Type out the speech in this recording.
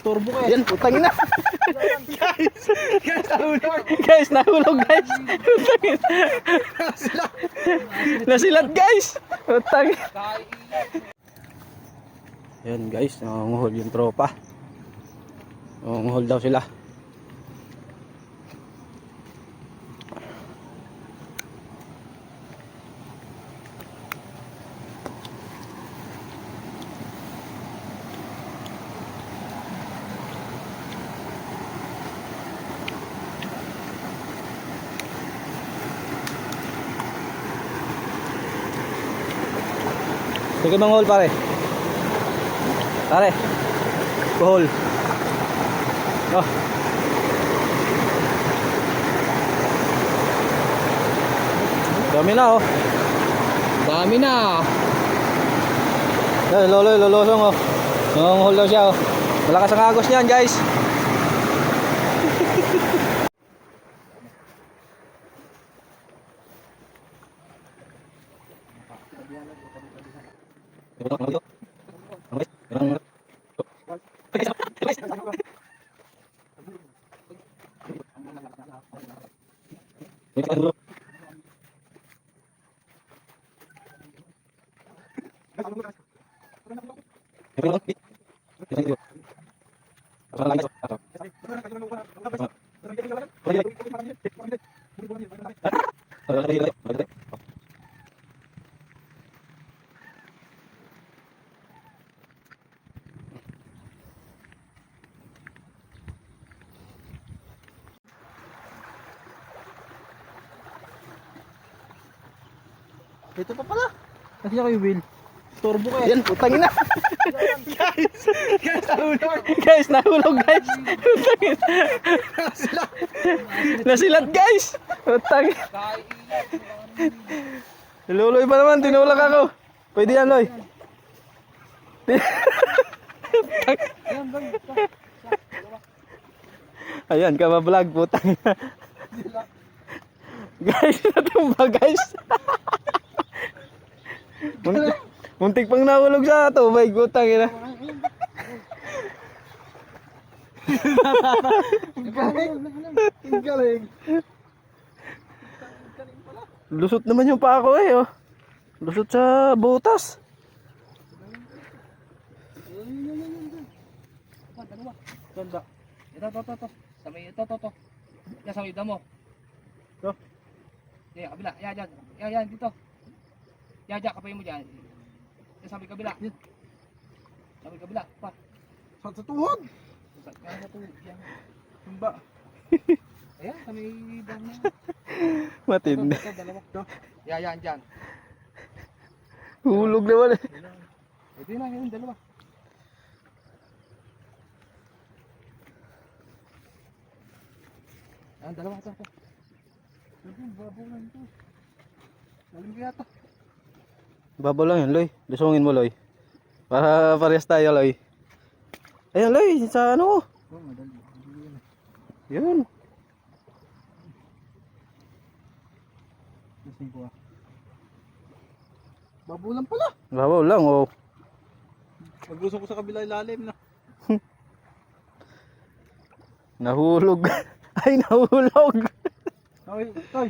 Turbo ka. Yan, putang na. Guys, nahulog. Guys, nahulog guys. Putang ina. Nasilat guys. Putang. Yan guys, nangunguhol yung tropa. Nangunguhol daw sila. Sige manghol pare. Pare. Kuhol. Oh. Dami na oh. Dami na. Loloy, lolosong oh. Nanghol daw siya oh. Malakas ang agos niyan guys. Ito pa pala. Kasi kayo Will. Turbo ka. Yan, putang na. Guys, nahulog. Guys, nahulog guys. Putang ina. Nasilat guys. Putang. Luloy pa naman, tinulak ako. Pwede yan, Loy. Ayan, ka ma-vlog, putang. Guys, natumba guys. Muntik pang nahulog sa tubig, putang ina. Ang galing. Lusot naman yung paa ko eh, oh. Lusot sa butas. Ganda. Ito. Sa may ito. Yan sa may damo. Ito. Yan, kabila. Yan, dito. Yan, kapay mo dyan. Yan sa may kabila. Sa may kabila, pa. Sa tuhod. Sa tuhod, yan. Tumba. Ayan, sa may damo na. Matindi. Ito, dalawa. Yan, dyan. Hulog naman eh. Ito yun, dalawa. Ayan, dalawa ito. Babaw lang ito. Lalim kaya ito. Babaw lang yun, Loy. Lusungin mo, Loy. Para parehas tayo, Loy. Ayan, Loy. Sa ano? Oh, madali. Yun. Lasing ko ah. Babaw lang pala. Babaw lang, oh. Maglusong ko sa kabila ilalim na. Nahulog. Ay, nahulog. Okay, Toy.